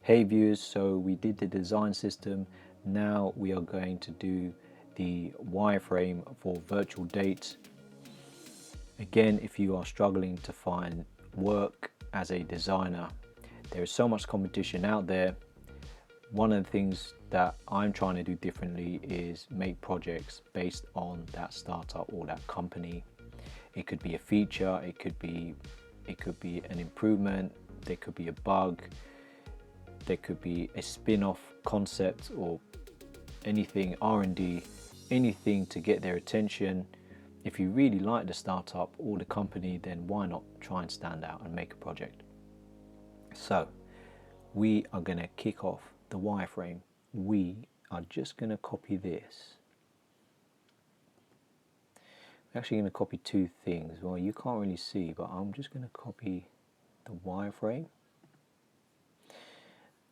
Hey viewers, so we did the design system. Now we are going to do the wireframe for virtual dates. Again, if you are struggling to find work as a designer, there is so much competition out there. One of the things that I'm trying to do differently is make projects based on that startup or that company. It could be a feature, it could be an improvement, there could be a bug, there could be a spin-off concept or anything R&D, anything to get their attention. If you really like the startup or the company, then why not try and stand out and make a project? So we are going to kick off the wireframe. We are just going to copy this. We're actually going to copy two things. Well, you can't really see, but I'm just going to copy the wireframe.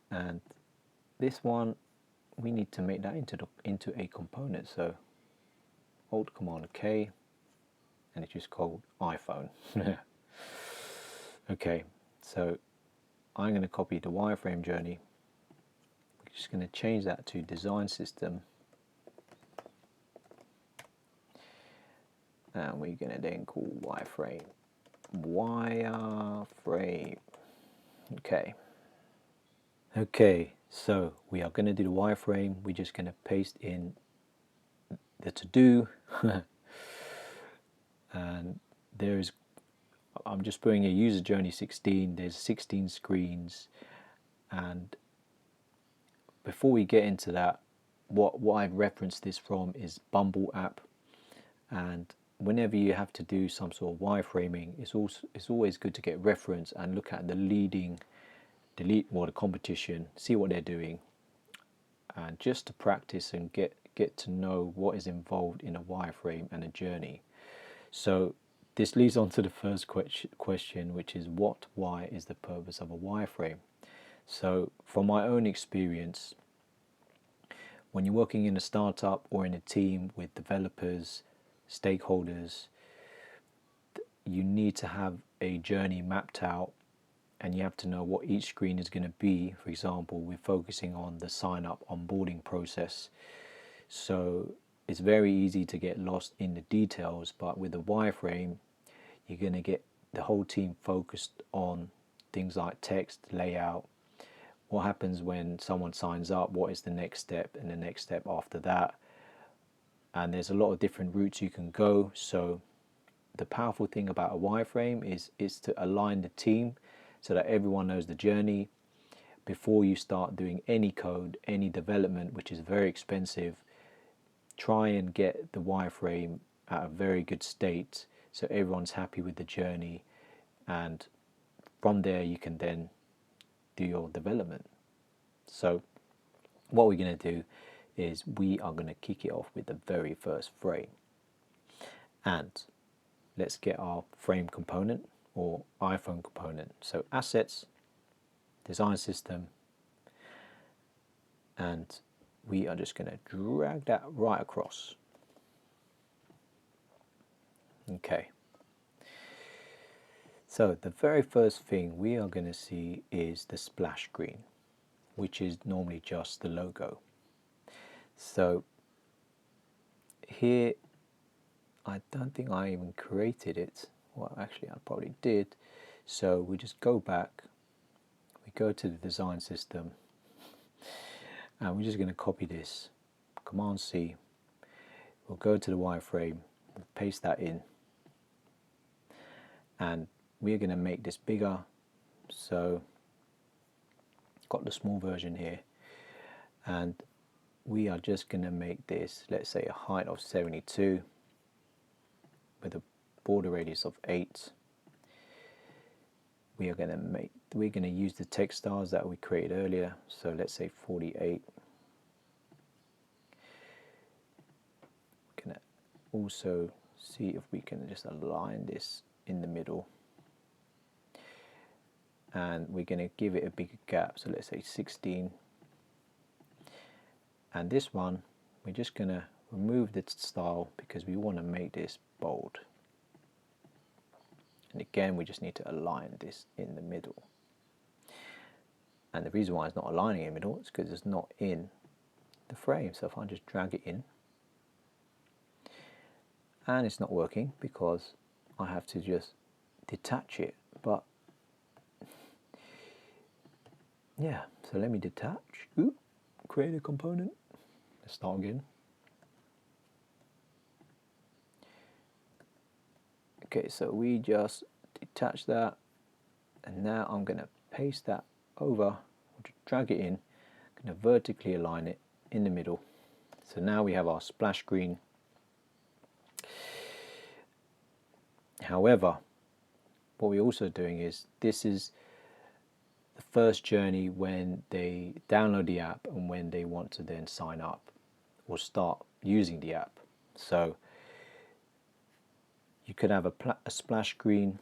And this one, we need to make that into a component. So Alt Command K, and it's just called iPhone. Okay, so I'm going to copy the wireframe journey. We're just going to change that to design system, and we're going to then call wireframe. Okay, so we are going to do the wireframe. We're just going to paste in the to-do and I'm just putting a user journey 16. There's 16 screens, and before we get into that, what I've referenced this from is Bumble app. And whenever you have to do some sort of wireframing, it's always good to get reference and look at the competition, see what they're doing, and just to practice and get to know what is involved in a wireframe and a journey. So this leads on to the first question, which is why is the purpose of a wireframe? So from my own experience, when you're working in a startup or in a team with developers, stakeholders, you need to have a journey mapped out, and you have to know what each screen is going to be. For example, we're focusing on the sign-up onboarding process. So it's very easy to get lost in the details, but with a wireframe, you're going to get the whole team focused on things like text, layout, what happens when someone signs up, what is the next step, and the next step after that. And there's a lot of different routes you can go. So the powerful thing about a wireframe is to align the team so that everyone knows the journey. Before you start doing any code, any development, which is very expensive, try and get the wireframe at a very good state so everyone's happy with the journey, and from there you can then do your development. So what we're going to do is we are going to kick it off with the very first frame, and let's get our frame component or iPhone component. So assets, design system, and we are just going to drag that right across. Okay. So the very first thing we are going to see is the splash screen, which is normally just the logo. So here, I don't think I even created it. Well, actually I probably did. So we just go back, we go to the design system, and we're just going to copy this. Command C. We'll go to the wireframe, we'll paste that in, and we're going to make this bigger. So got the small version here, and we are just going to make this, let's say, a height of 72 with a border radius of 8. We're going to use the text styles that we created earlier, so let's say 48. We're going to also see if we can just align this in the middle, and we're going to give it a bigger gap, so let's say 16. And this one, we're just going to remove the style because we want to make this bold. And again, we just need to align this in the middle. And the reason why it's not aligning in the middle is because it's not in the frame. So if I just drag it in, and it's not working because I have to just detach it. But yeah, so let me detach. Ooh, create a component. Let's start again. Okay, so we just detach that, and now I'm going to paste that over, drag it in, I'm going to vertically align it in the middle. So now we have our splash screen. However, what we're also doing is, this is the first journey when they download the app and when they want to then sign up or start using the app. So you could have a splash screen,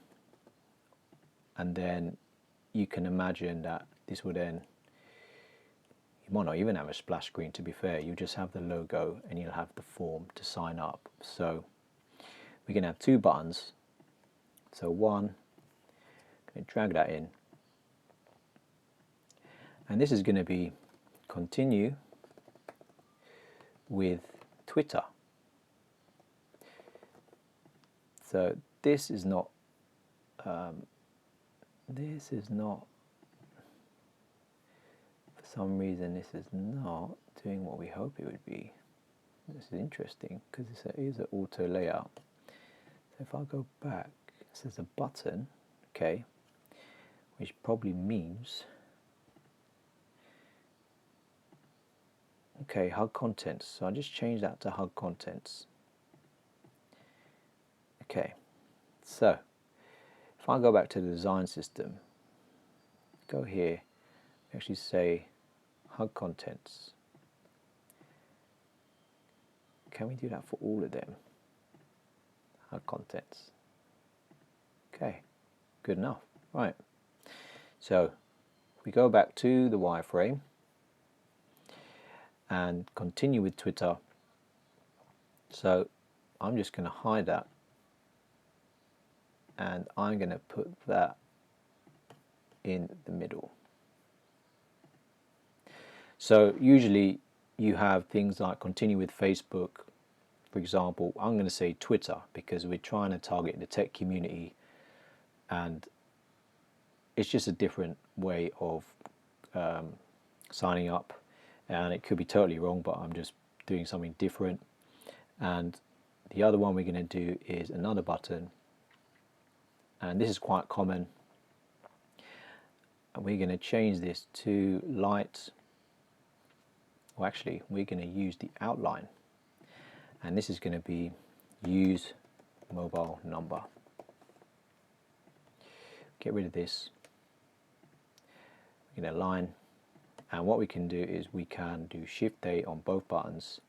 and then you can imagine that this will then, you might not even have a splash screen, to be fair. You just have the logo and you'll have the form to sign up. So we can have two buttons. So one, I'm going to drag that in, and this is going to be continue with Twitter. So this is not for some reason this is not doing what we hope it would be. This is interesting because it is an auto layout. So if I go back, it says a button, okay, which probably means, okay, hug contents. So I just change that to hug contents. Okay, so if I go back to the design system, go here, actually say hug contents. Can we do that for all of them? Hug contents. Okay, good enough. Right, so we go back to the wireframe and continue with Twitter. So I'm just going to hide that, and I'm going to put that in the middle. So usually you have things like continue with Facebook, for example. I'm going to say Twitter because we're trying to target the tech community, and it's just a different way of signing up, and it could be totally wrong, but I'm just doing something different. And the other one we're going to do is another button, and this is quite common, and we're going to change this to light. Well, actually we're going to use the outline, and this is going to be use mobile number. Get rid of this. We're going to align, and what we can do is we can do Shift A on both buttons.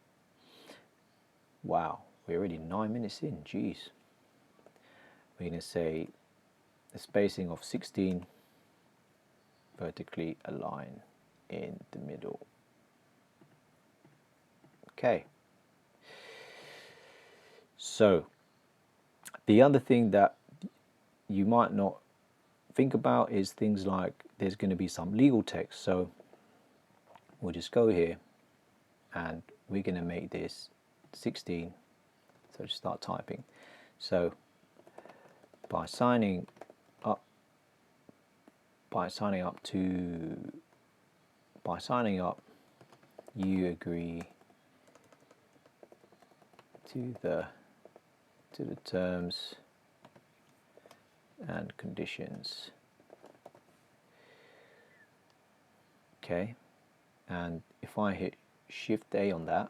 Wow, we're already 9 minutes in, geez. We're going to say the spacing of 16, vertically align in the middle. Okay. So the other thing that you might not think about is things like there's going to be some legal text. So we'll just go here and we're going to make this 16. So just start typing. So by signing up you agree to the terms and conditions. Okay, and if I hit Shift A on that,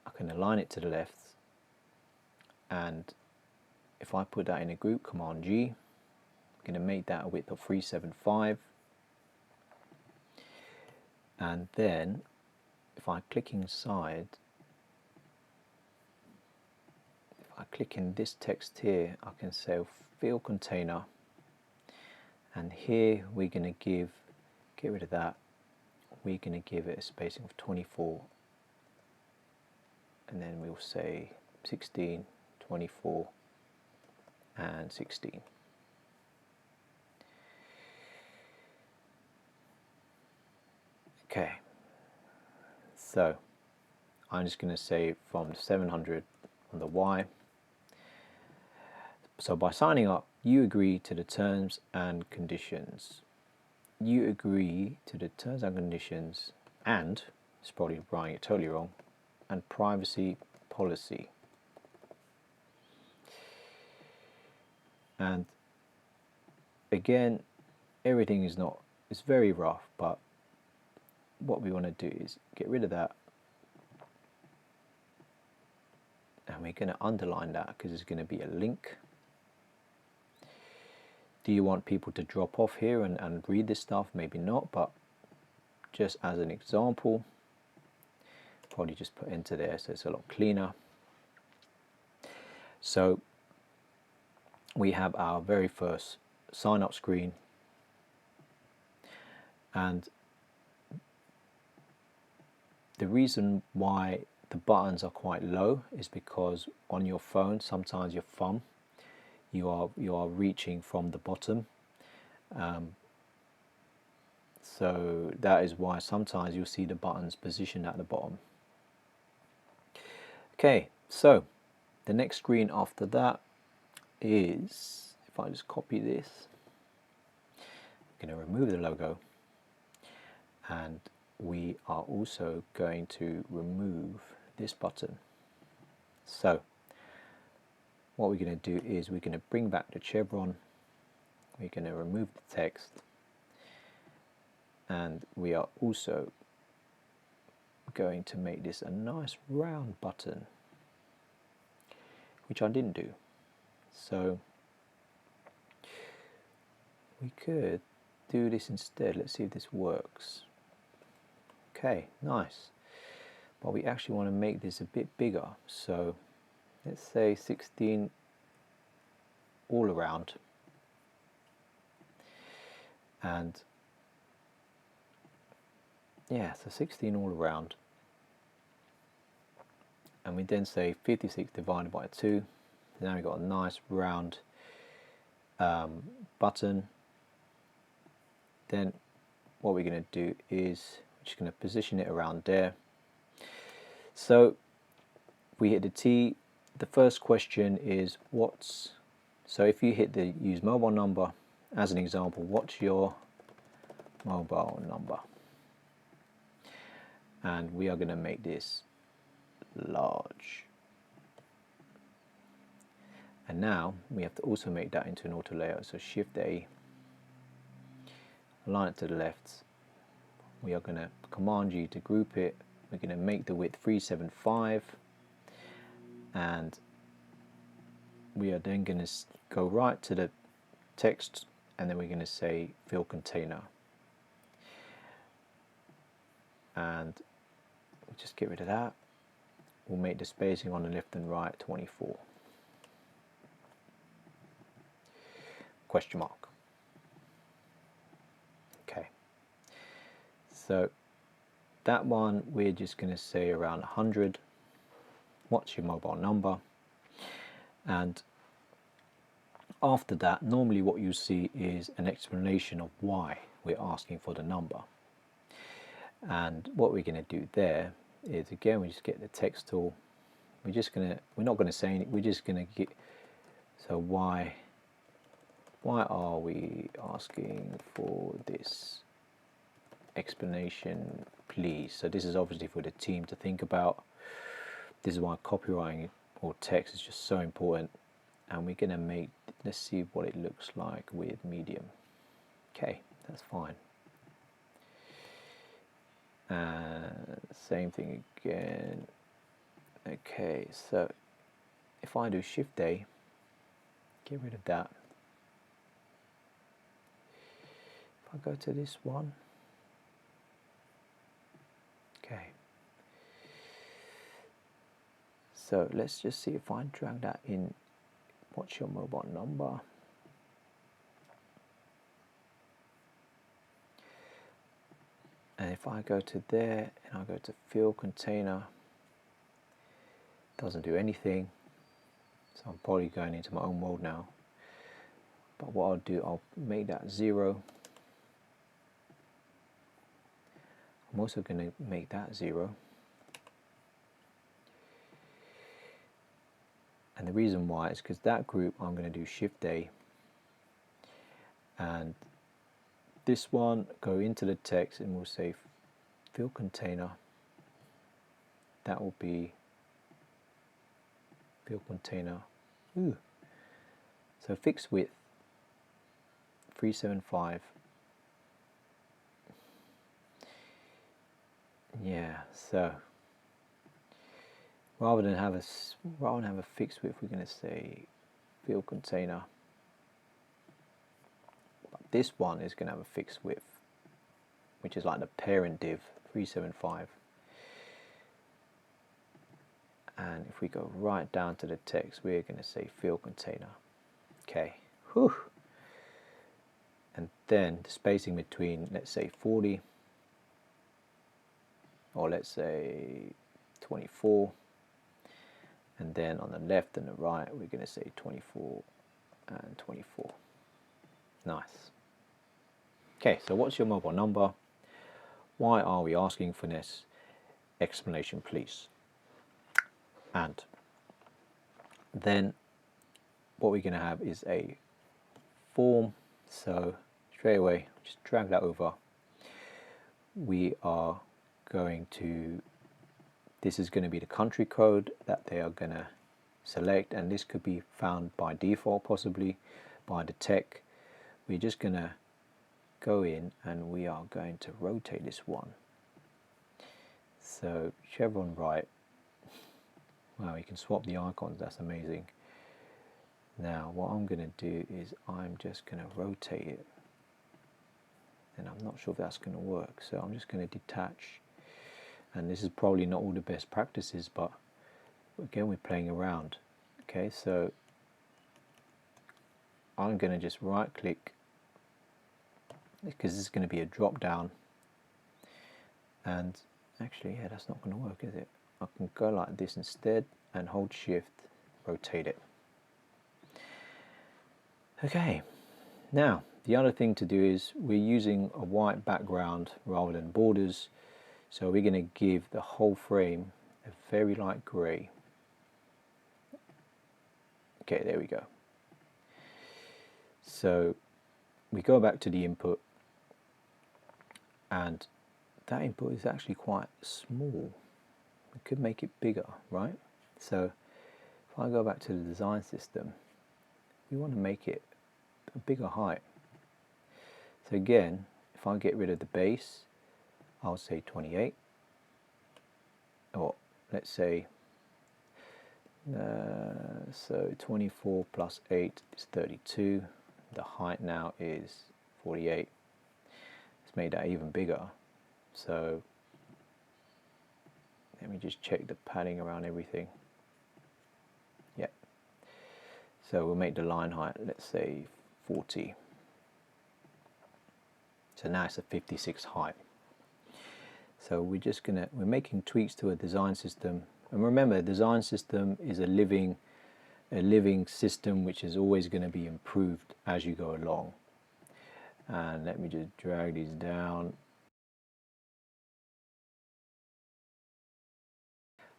I can align it to the left, and if I put that in a group, Command G, I'm going to make that a width of 375, and then if I click inside, if I click in this text here, I can say field container, and here we're going to get rid of that, we're going to give it a spacing of 24, and then we'll say 16, 24 and 16. Okay, so I'm just going to say from 700 on the Y. So by signing up, you agree to the terms and conditions. You agree to the terms and conditions and, it's probably writing it totally wrong, and privacy policy. And again, everything is not, it's very rough, but what we want to do is get rid of that. And we're going to underline that because it's going to be a link. Do you want people to drop off here and read this stuff? Maybe not, but just as an example, probably just put into there so it's a lot cleaner. So we have our very first sign up screen, and the reason why the buttons are quite low is because on your phone sometimes your thumb you are reaching from the bottom, so that is why sometimes you'll see the buttons positioned at the bottom. Okay, so the next screen after that is, if I just copy this, I'm going to remove the logo, and we are also going to remove this button. So what we're going to do is we're going to bring back the chevron, we're going to remove the text, and we are also going to make this a nice round button, which I didn't do. So we could do this instead. Let's see if this works. Okay, nice. But we actually want to make this a bit bigger, so let's say 16 all around, and yeah, so 16 all around, and we then say 56 divided by 2. Now we've got a nice round button. Then what we're going to do is we're just going to position it around there. So we hit the T. The first question is so if you hit the use mobile number as an example, what's your mobile number? And we are going to make this large. And now we have to also make that into an auto layout. So Shift A, align it to the left. We are going to Command G to group it. We're going to make the width 375, and we are then going to go right to the text, and then we're going to say fill container, and we'll just get rid of that. We'll make the spacing on the left and right 24. Question mark. Okay, so that one we're just going to say around 100. What's your mobile number? And after that, normally what you see is an explanation of why we're asking for the number. And what we're going to do there is, again, we just get the text tool. We're not going to say anything. We're just going to get, so why are we asking for this explanation, please? So this is obviously for the team to think about. This is why copywriting or text is just so important. And we're going to make, let's see what it looks like with medium. Okay, that's fine. Same thing again. Okay, so if I do Shift A, get rid of that. If I go to this one, okay. So let's just see if I drag that in. What's your mobile number? And if I go to there and I go to fill container, it doesn't do anything. So I'm probably going into my own world now. But what I'll do, I'll make that 0. I'm also going to make that 0. And the reason why is because that group I'm going to do Shift A, and this one go into the text and we'll say fill container. That will be fill container. Ooh. So fixed width 375. Yeah, so rather than have a fixed width, we're going to say fill container. But this one is going to have a fixed width, which is like the parent div 375. And if we go right down to the text, we're going to say fill container. Okay. Whew. And then the spacing between, let's say 40, or let's say 24, and then on the left and the right we're going to say 24 and 24. Nice. Okay, so what's your mobile number? Why are we asking for this? Explanation please. And then what we're going to have is a form, so straight away just drag that over. We are going to, this is going to be the country code that they are going to select, and this could be found by default, possibly by the tech. We're just going to go in and we are going to rotate this one. So chevron right. Wow, you can swap the icons, that's amazing. Now what I'm going to do is I'm just going to rotate it, and I'm not sure if that's going to work, so I'm just going to detach. And this is probably not all the best practices, but again we're playing around. Okay, so I'm going to just right click, because this is going to be a drop down, and actually yeah, that's not going to work, is it? I can go like this instead and hold shift, rotate it. Okay, now the other thing to do is we're using a white background rather than borders, so we're going to give the whole frame a very light grey. Okay, there we go. So we go back to the input, and that input is actually quite small. We could make it bigger, right? So if I go back to the design system, we want to make it a bigger height. So again, if I get rid of the base, I'll say 28, or let's say so 24 plus 8 is 32. The height now is 48. Let's make that even bigger. So let me just check the padding around everything. Yep. So we'll make the line height, let's say 40. So now it's a 56 height. So we're making tweaks to a design system. And remember, a design system is a living system which is always going to be improved as you go along. And let me just drag these down.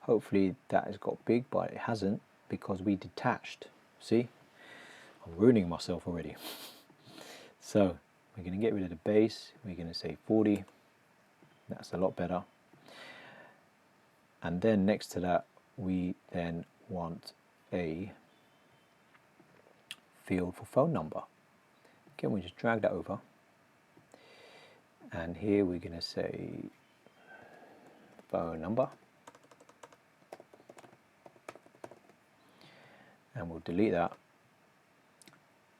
Hopefully that has got big, but it hasn't, because we detached. See? I'm ruining myself already. So we're going to get rid of the base. We're going to say 40. That's a lot better. And then next to that, we then want a field for phone number. Again, we just drag that over. And here we're going to say phone number. And we'll delete that.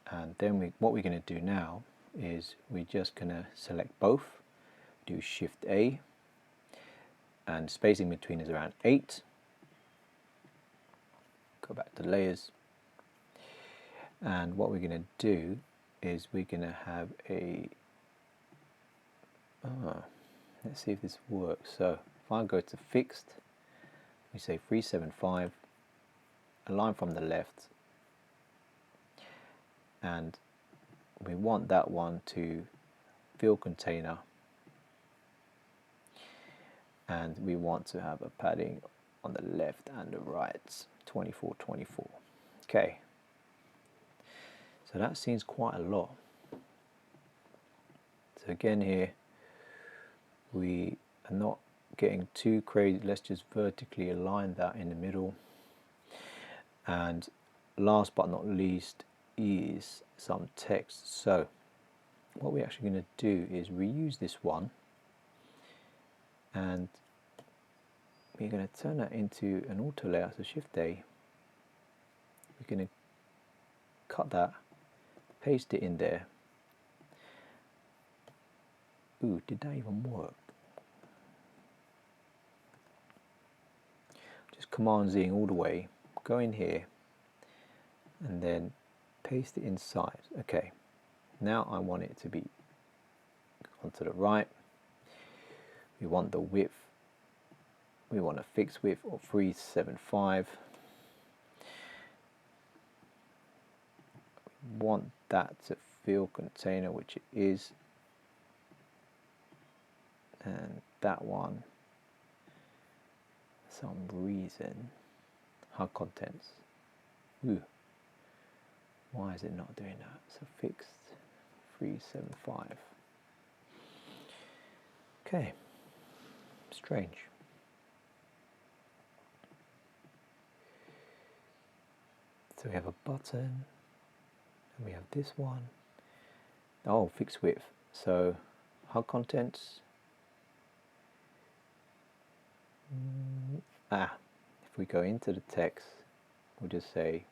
And then what we're going to do now is we're just going to select both, do Shift A, and spacing between is around 8. Go back to layers. And what we're going to do is we're going to have a, let's see if this works. So if I go to fixed, we say 375, align from the left, and we want that one to fill container, and we want to have a padding on the left and the right, 24, 24. Okay, so that seems quite a lot. So again here, we are not getting too crazy. Let's just vertically align that in the middle. And last but not least is some text. So what we're actually going to do is reuse this one, and we're going to turn that into an auto layout. So Shift A, we're going to cut that, paste it in there. Ooh, did that even work? Just Command Z all the way, go in here, and then paste it inside. Okay, now I want it to be onto the right. We want the width, we want a fixed width of 375. We want that to fill container, which it is, and that one, for some reason, hard contents. Ooh, why is it not doing that? So fixed 375. Okay, strange. So we have a button, and we have this one. Oh, fixed width. So hard contents. If we go into the text, we'll just say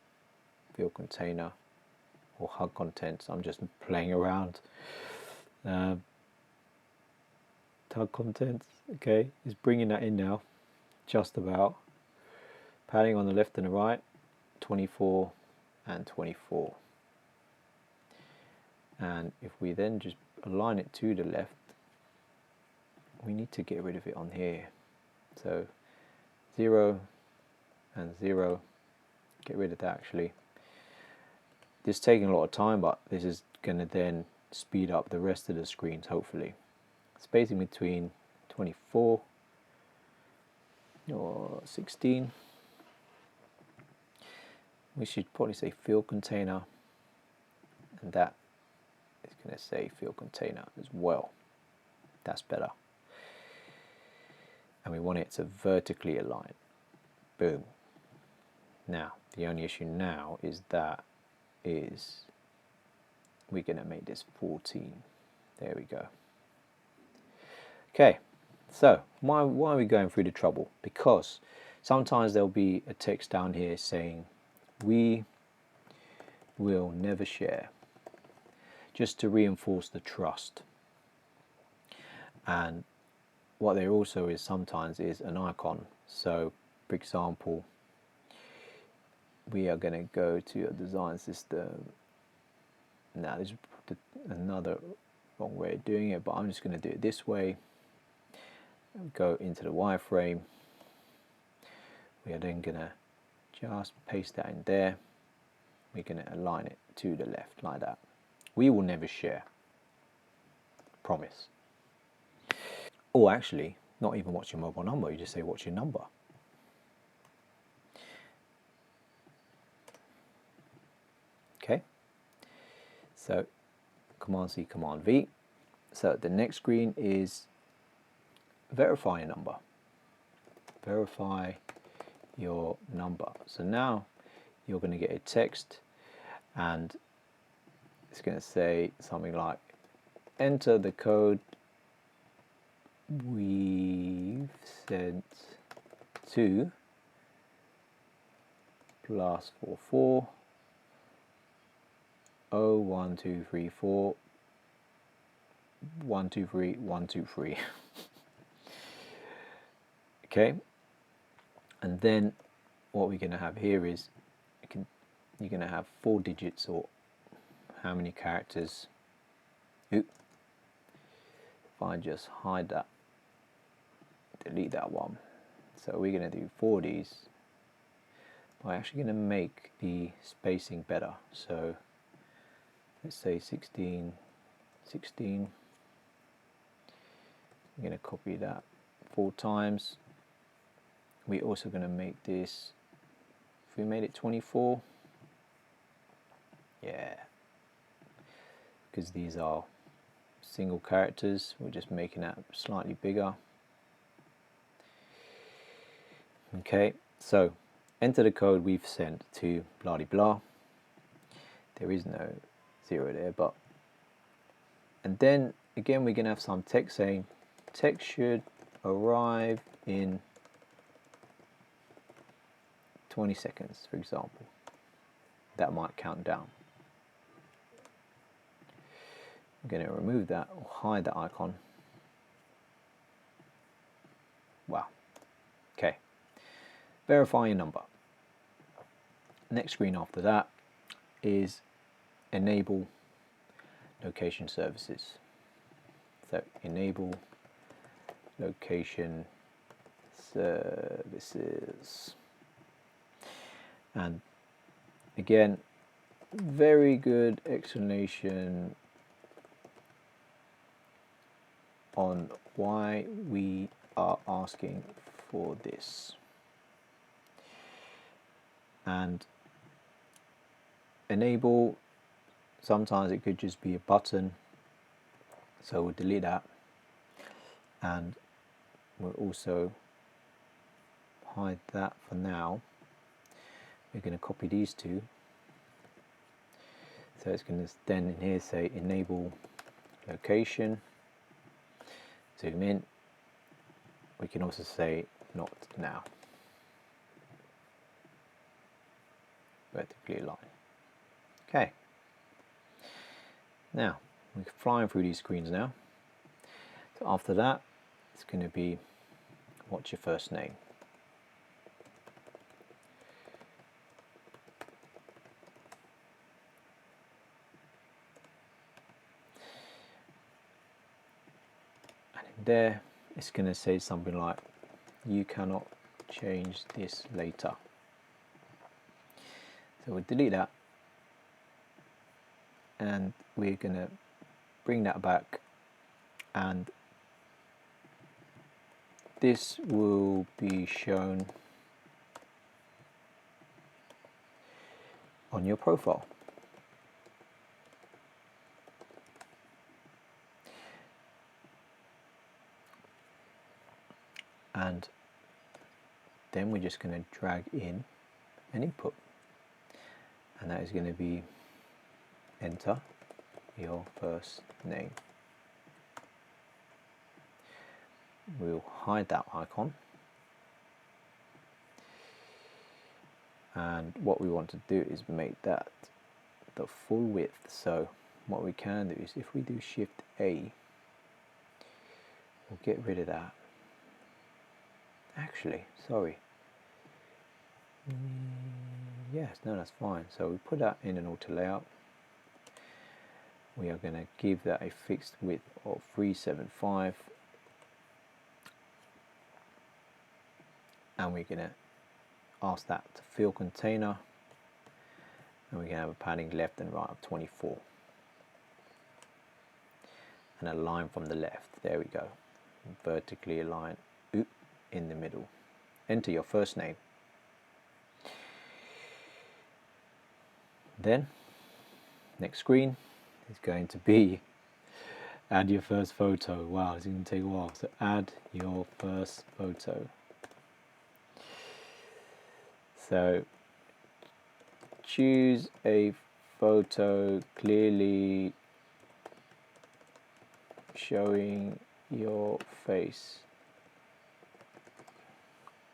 fill container or hard contents. I'm just playing around. Hard contents. Okay, it's bringing that in now. Just about. Padding on the left and the right, 24 and 24. And if we then just align it to the left, we need to get rid of it on here. So 0 and 0, get rid of that actually. This is taking a lot of time, but this is going to then speed up the rest of the screens, hopefully. Spacing between 24 or 16. We should probably say fill container, and that is going to say fill container as well. That's better. And we want it to vertically align. Boom. Now, the only issue now is we're going to make this 14. There we go. Okay, so why are we going through the trouble? Because sometimes there'll be a text down here saying, we will never share, just to reinforce the trust. And what there also is sometimes is an icon. So, for example, we are going to go to a design system. Now, this is another wrong way of doing it, but I'm just going to do it this way. Go into the wireframe. We are then going to just paste that in there. We're going to align it to the left like that. We will never share. Promise. Or actually, not even what's your mobile number, you just say what's your number. Okay. So Command C, Command V. So the next screen is verify your number. Verify your number. So now you're going to get a text, and it's going to say something like, enter the code we've sent to +44 01234 123 123. Okay, and then what we're going to have here is you're going to have 4 digits, or how many characters. Oop. If I just hide that, delete that one. So we're going to do 4 of these. I'm actually going to make the spacing better. So let's say 16, 16. I'm going to copy that 4 times. We're also going to make this, if we made it 24, yeah, because these are single characters, we're just making that slightly bigger. Okay, so enter the code we've sent to blah de blah. There is no 0 there, but, and then again we're going to have some text saying text should arrive in 20 seconds, for example. That might count down. I'm going to remove that or hide that icon. Wow. Okay. Verify your number. Next screen after that is enable location services. So enable location services. And again, very good explanation on why we are asking for this. And enable, sometimes it could just be a button, so we'll delete that, and we'll also hide that for now. We're going to copy these two, so it's going to then in here say enable location, zoom in. We can also say not now, vertically align. Okay, now we're flying through these screens now. So after that, it's going to be what's your first name. And in there, it's going to say something like, you cannot change this later. So we'll delete that, and we're going to bring that back, and this will be shown on your profile. And then we're just going to drag in an input, and that is going to be enter your first name. We'll hide that icon, and what we want to do is make that the full width. So what we can do is, if we do Shift A, we'll get rid of that. Actually, sorry. Yes, no, that's fine. So we put that in an auto layout. We are going to give that a fixed width of 375, and we're going to ask that to fill container, and we can have a padding left and right of 24, and a line from the left. There we go. Vertically align in the middle. Enter your first name. Then next screen is going to be add your first photo. Wow, it's going to take a while. So add your first photo. So choose a photo clearly showing your face.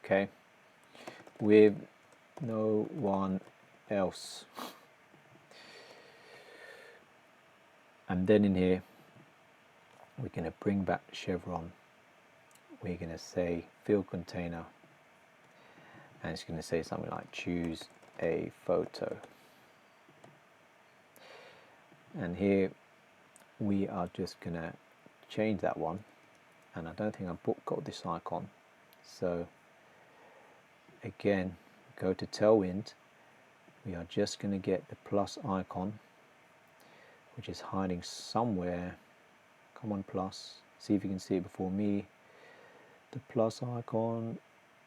Okay, with no one else. And then in here, we're going to bring back the chevron. We're going to say fill container, and it's going to say something like choose a photo. And here we are just going to change that one, and I don't think I've got this icon. So again, go to tailwind. We are just going to get the plus icon, which is hiding somewhere. Come on, plus. See if you can see it before me. The plus icon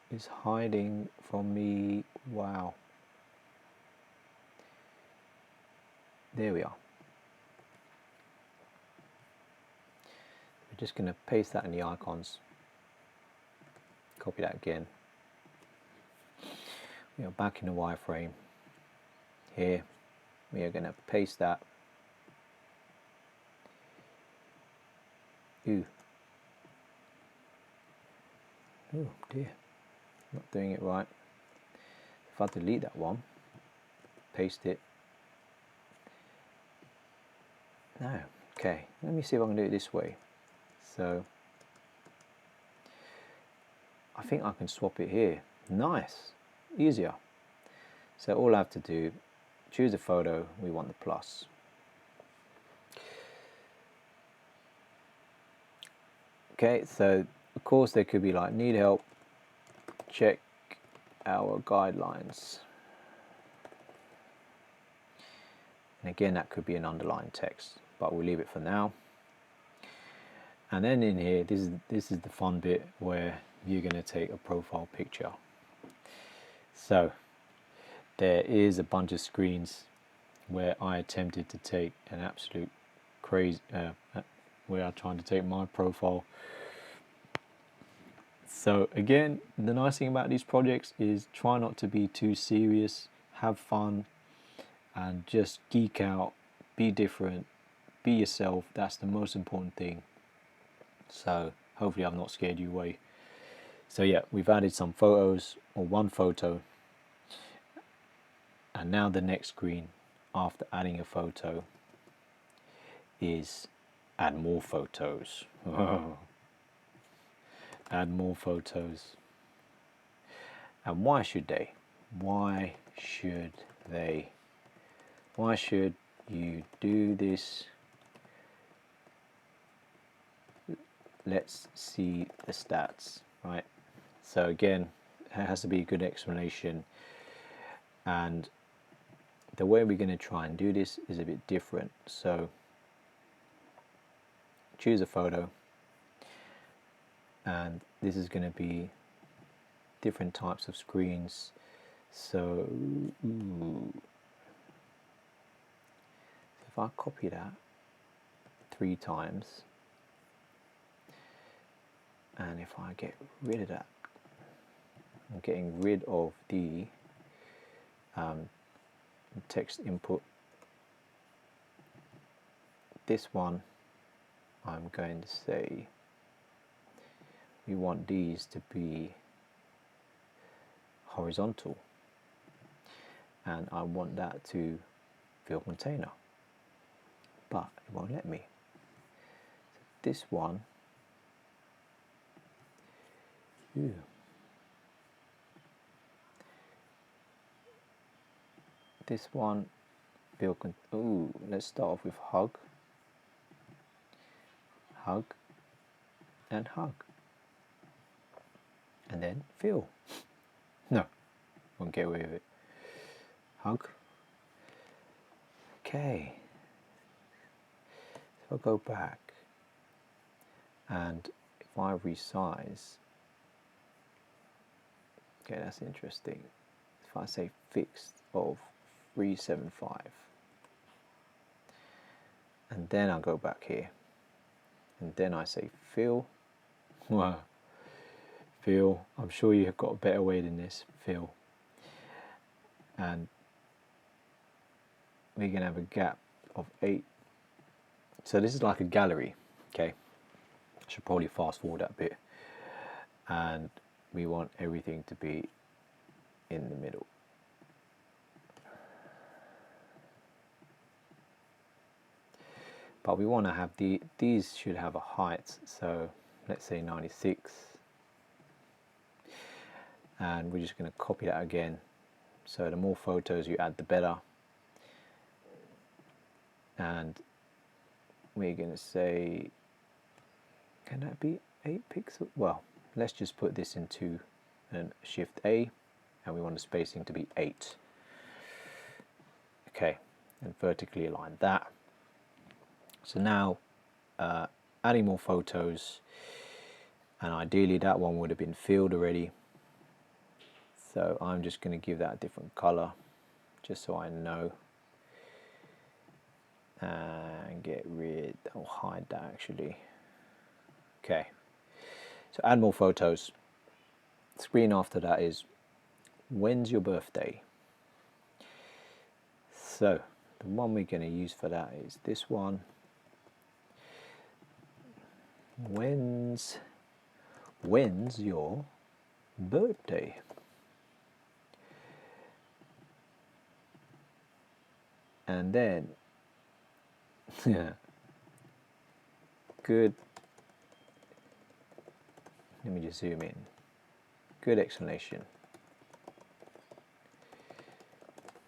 is hiding from me. Wow. There we are. We're just going to paste that in the icons. Copy that again. We are back in the wireframe. Here, we are going to paste that. Ooh. Oh dear, not doing it right. If I delete that one, paste it. No, okay, let me see if I can do it this way. So, I think I can swap it here. Nice, easier. So all I have to do, choose a photo, we want the plus. Okay, so of course there could be like, need help, check our guidelines. And again, that could be an underlined text, but we'll leave it for now. And then in here, this is the fun bit where you're going to take a profile picture. So there is a bunch of screens where I attempted to take an absolute crazy, where I'm trying to take my profile. So again, the nice thing about these projects is try not to be too serious, have fun, and just geek out, be different, be yourself. That's the most important thing. So hopefully I've not scared you away. So yeah, we've added some photos, or one photo, and now the next screen after adding a photo is add more photos. Add more photos. And why should they? Why should they? Why should you do this? Let's see the stats, right? So again, it has to be a good explanation, and the way we're going to try and do this is a bit different. So choose a photo, and this is going to be different types of screens. So if I copy that 3 times, and if I get rid of that, I'm getting rid of the text input. This one, I'm going to say we want these to be horizontal, and I want that to fill container, but it won't let me. So this one, ooh, this one, let's start off with hug, and hug, and then fill. No, won't get away with it. Hug. Okay. So I'll go back, and if I resize, okay, that's interesting. If I say fixed of 375, and then I'll go back here, and then I say fill. Wow. Fill. I'm sure you have got a better way than this. Fill. And we're going to have a gap of 8. So this is like a gallery, okay? I should probably fast forward that bit. And we want everything to be in the middle. But we want to have these should have a height, so let's say 96. And we're just going to copy that again. So the more photos you add, the better. And we're going to say, can that be 8 pixels? Well, let's just put this into Shift A, and we want the spacing to be 8. Okay, and vertically align that. So now, adding more photos, and ideally that one would have been filled already. So I'm just going to give that a different color just so I know, and get rid, I'll hide that actually. Okay, so add more photos. The screen after that is when's your birthday? So the one we're going to use for that is this one. When's your birthday? And then good, let me just zoom in, good explanation.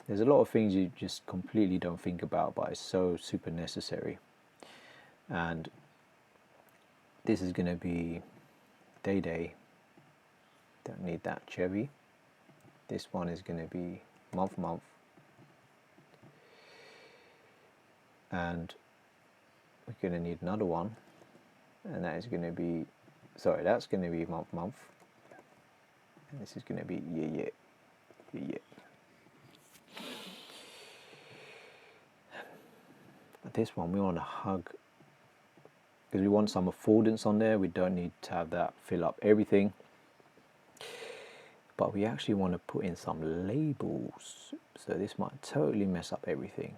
There's a lot of things you just completely don't think about, but it's so super necessary. And this is going to be day, don't need that cherry. This one is going to be month, and we're going to need another one, and that is going to be, sorry, that's going to be month, and this is going to be year. This one we want to hug, because we want some affordance on there. We don't need to have that fill up everything, but we actually want to put in some labels, so this might totally mess up everything.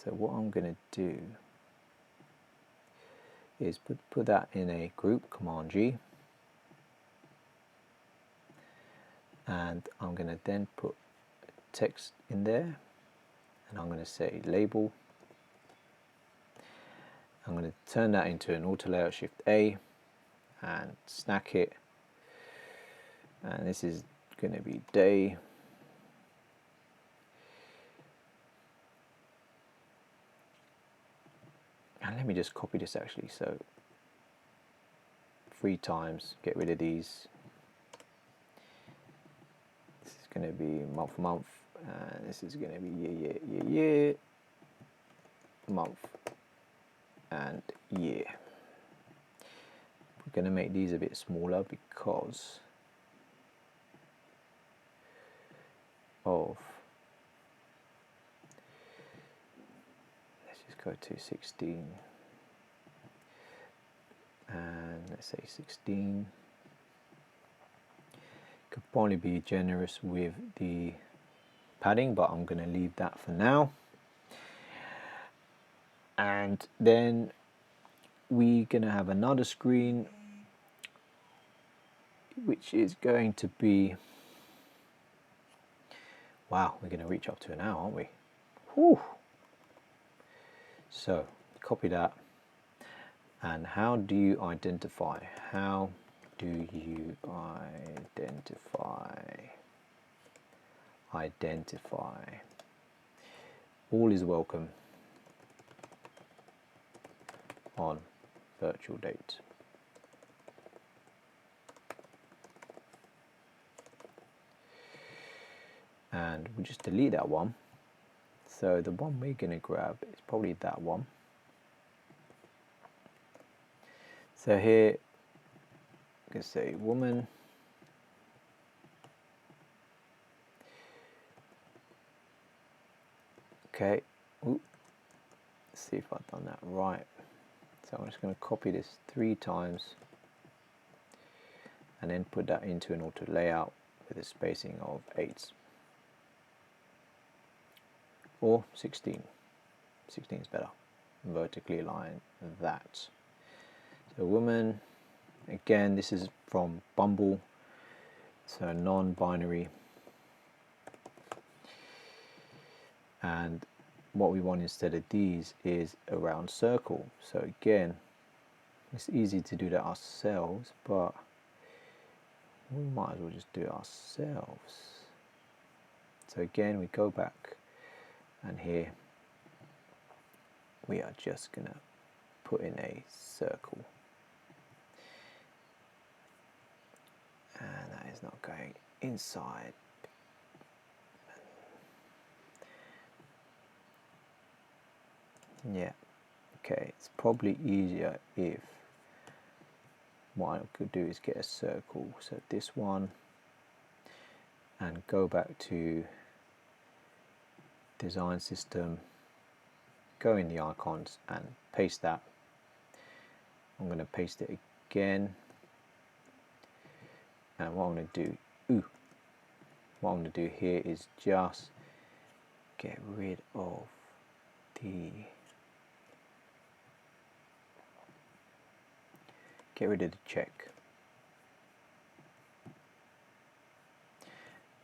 So what I'm going to do is put that in a group, Command G, and I'm going to then put text in there, and I'm going to say label. I'm going to turn that into an auto layout, Shift A, and snack it, and this is going to be day. And let me just copy this actually, so 3 times, get rid of these. This is going to be month, and this is going to be year, month, and year. We're going to make these a bit smaller because of, let's just go to 16, and let's say 16. Could probably be generous with the padding, but I'm going to leave that for now. And then we're going to have another screen, which is going to be, wow, we're going to reach up to an hour, aren't we? Whew. So copy that. And how do you identify? How do you identify? All is welcome on virtual date. And we'll just delete that one. So the one we're going to grab is probably that one. So here, I can say woman. Okay. Ooh. Let's see if I've done that right. So I'm just going to copy this 3 times and then put that into an auto layout with a spacing of 8 or 16. 16 is better. Vertically align that. So woman, again, this is from Bumble, so non-binary. And what we want instead of these is a round circle. So again, it's easy to do that ourselves, but we might as well just do it ourselves. So again, we go back, and here we are just going to put in a circle. And that is not going inside. Yeah, okay, it's probably easier if what I could do is get a circle, so this one, and go back to design system, go in the icons and paste that. I'm going to paste it again, and what I'm going to do, what I'm going to do here is just get rid of the check.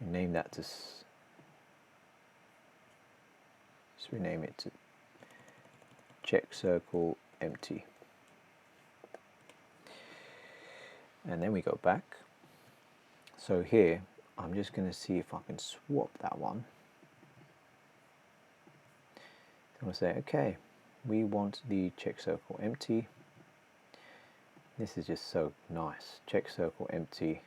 Rename that to, just rename it to check circle empty. And then we go back. So here, I'm just going to see if I can swap that one. So I'll say, okay, we want the check circle empty. This is just so nice. Check circle empty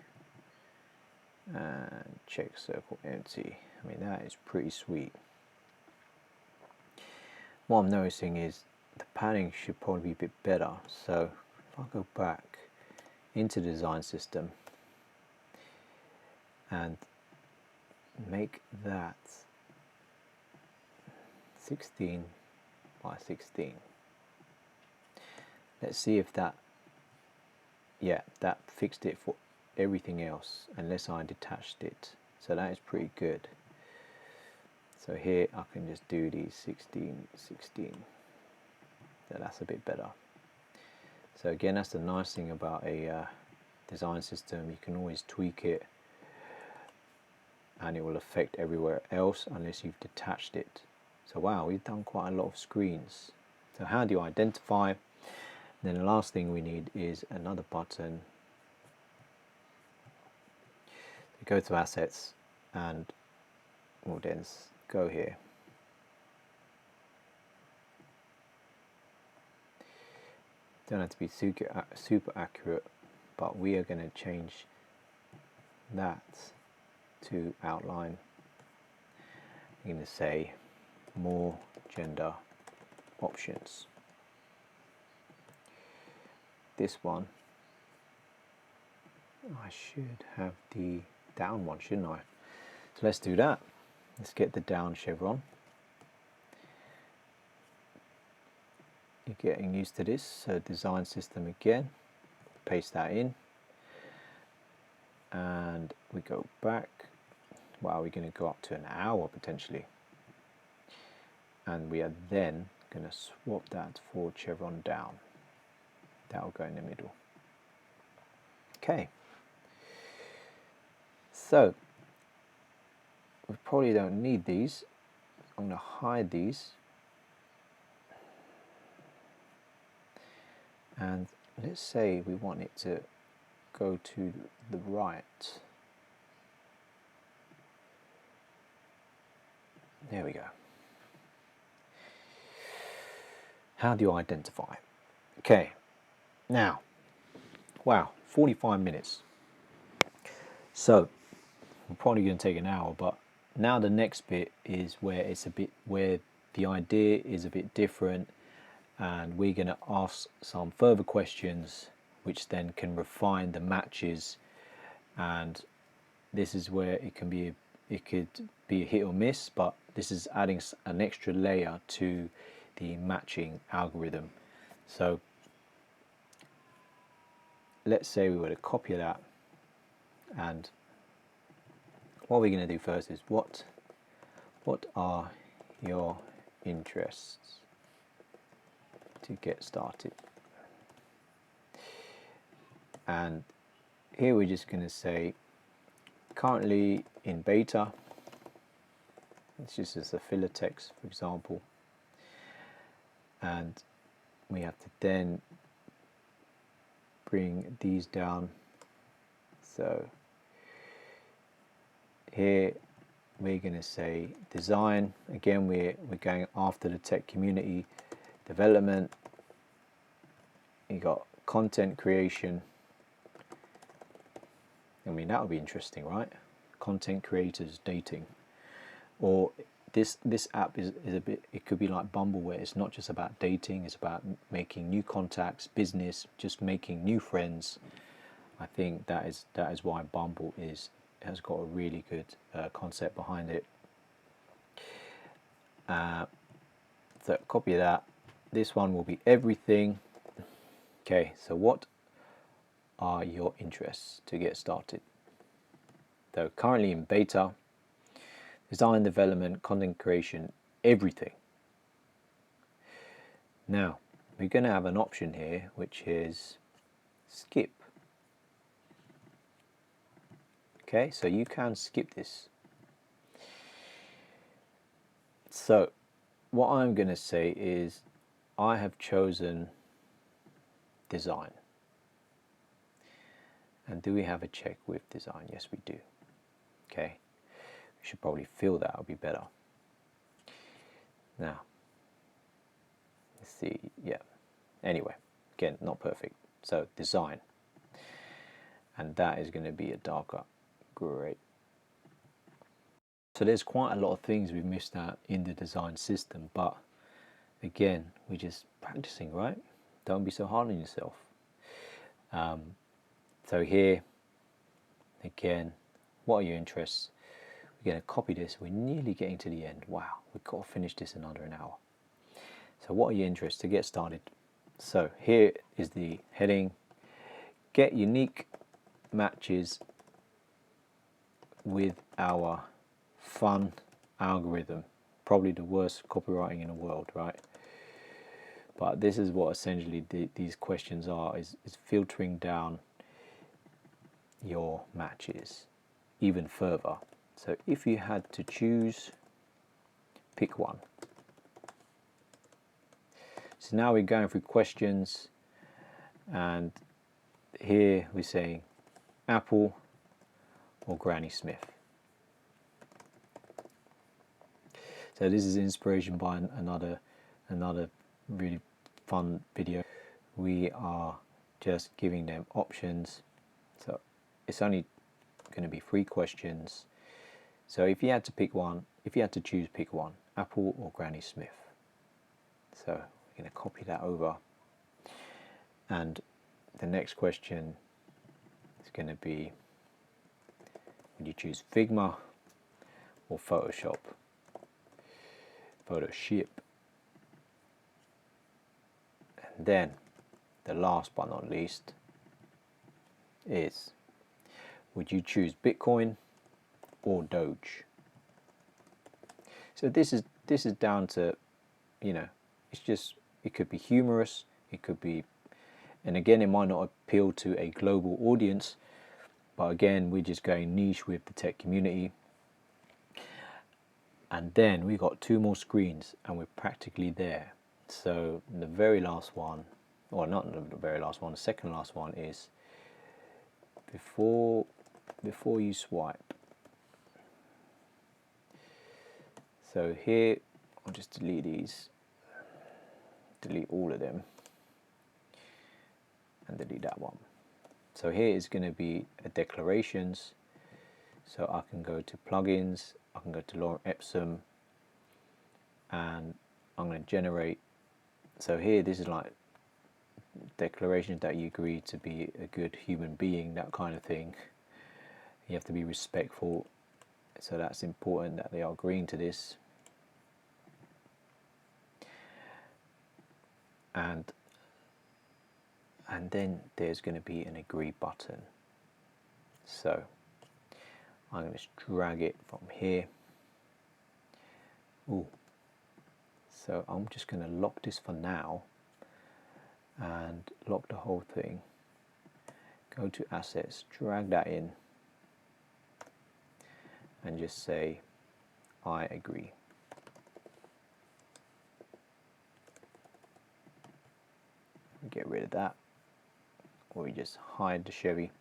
and check circle empty. I mean, that is pretty sweet. What I'm noticing is the padding should probably be a bit better. So if I go back into design system and make that 16 by 16. Let's see if that, yeah, that fixed it for everything else unless I detached it. So that is pretty good. So here I can just do these 16, 16. So that's a bit better. So again, that's the nice thing about a design system. You can always tweak it and it will affect everywhere else unless you've detached it. So wow, we've done quite a lot of screens. So how do you identify? And then the last thing we need is another button. We go to assets and we'll then go here. Don't have to be super accurate, but we are going to change that to outline. I'm going to say more gender options. This one, I should have the down one, shouldn't I? So let's do that. Let's get the down chevron. You're getting used to this, so design system again, paste that in, and we go back. Wow, we're going to go up to an hour potentially, and we are then going to swap that for chevron down. That will go in the middle. Okay, so we probably don't need these. I'm going to hide these. And let's say we want it to go to the right. There we go. How do you identify? Okay, now, wow, 45 minutes. So we're probably going to take an hour, but now the next bit is where it's a bit, where the idea is a bit different, and we're going to ask some further questions which then can refine the matches. And this is where it can be, it could be a hit or miss, but this is adding an extra layer to the matching algorithm. So let's say we were to copy that, and what we're going to do first is what are your interests to get started. And here we're just going to say currently in beta. It's just as a filler text, for example, and we have to then bring these down. So here we're going to say design. Again, we're going after the tech community. Development, you got content creation. I mean, that would be interesting, right? Content creators dating, or this app is a bit, it could be like Bumble, where it's not just about dating, it's about making new contacts, business, just making new friends. I think that is why Bumble has got a really good concept behind it. So copy that. This one will be everything. Okay, so what are your interests to get started? They're currently in beta. Design, development, content creation, everything. Now, we're going to have an option here, which is skip. Okay, so you can skip this. So, what I'm going to say is, I have chosen design. And do we have a check with design? Yes, we do. Okay, we should probably fill that, would be better. Now, let's see, yeah. Anyway, again, not perfect. So, design. And that is going to be a darker grey. So there's quite a lot of things we've missed out in the design system, but again, we're just practicing, right? Don't be so hard on yourself. So here, again, what are your interests? We're going to copy this. We're nearly getting to the end. Wow, we've got to finish this in under an hour. So what are your interests to get started? So here is the heading. Get unique matches with our fun algorithm. Probably the worst copywriting in the world, right? But this is what essentially these questions are, is filtering down your matches even further. So if you had to choose, pick one. So now we're going through questions, and here we're saying Apple or Granny Smith. So this is inspiration by another really fun video. We are just giving them options. So it's only going to be 3 questions. So if you had to pick one, if you had to choose, pick one, Apple or Granny Smith. So we're going to copy that over. And the next question is going to be, would you choose Figma or Photoshop? Photoshop. And then the last but not least is, would you choose Bitcoin or Doge? So this is down to, it's just, it could be humorous, it could be, and again, it might not appeal to a global audience, but again, we're just going niche with the tech community. And then we got 2 more screens and we're practically there. So the very last one, or not the very last one, the second last one is before you swipe. So here, I'll just delete these, delete all of them, and delete that one. So here is going to be a declarations. So I can go to plugins, I can go to Lorem Ipsum, and I'm going to generate. So here, this is like declarations that you agree to be a good human being, that kind of thing. You have to be respectful, so that's important that they are agreeing to this. And then there's going to be an agree button. So I'm going to drag it from here. Ooh. So I'm just going to lock this for now and lock the whole thing. Go to assets, drag that in, and just say I agree. Get rid of that, or we just hide the Chevy,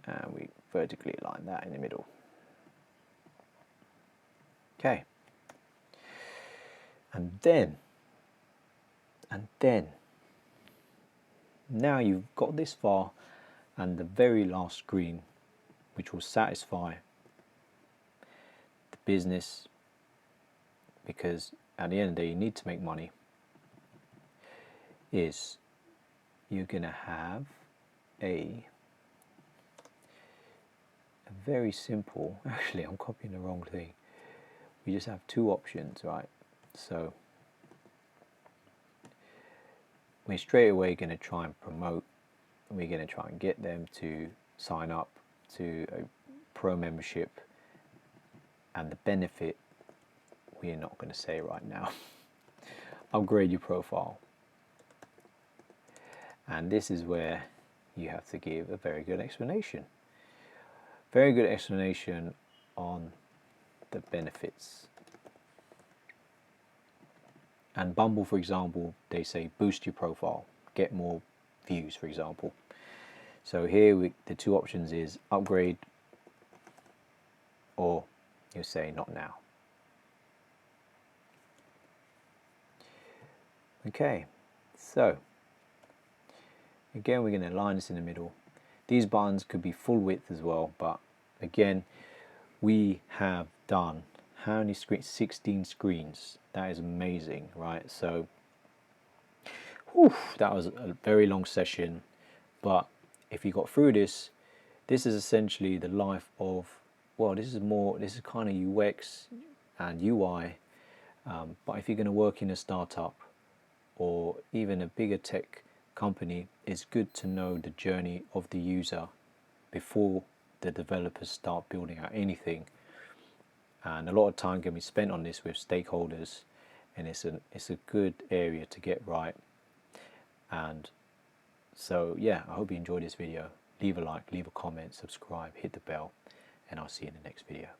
and we vertically align that in the middle. Okay, and then now you've got this far, and the very last screen, which will satisfy the business, because at the end of the day you need to make money, is you're going to have a very simple, actually I'm copying the wrong thing. We just have two options, right? So we're straight away going to try and promote, we're going to try and get them to sign up to a pro membership, and the benefit we're not going to say right now. Upgrade your profile. And this is where you have to give a very good explanation. Very good explanation on the benefits. And Bumble, for example, they say boost your profile, get more views, for example. So here the two options is upgrade, or you say not now. Okay, so again we're going to align this in the middle. These buttons could be full width as well, but again we have done how many screens? 16 screens. That is amazing, right? So that was a very long session, but if you got through this, this is essentially the life of, well, this is kind of UX and UI, but if you're going to work in a startup or even a bigger tech company, it's good to know the journey of the user before the developers start building out anything. And a lot of time can be spent on this with stakeholders, and it's a good area to get right. And so yeah, I hope you enjoyed this video. Leave a like, leave a comment, subscribe, hit the bell, and I'll see you in the next video.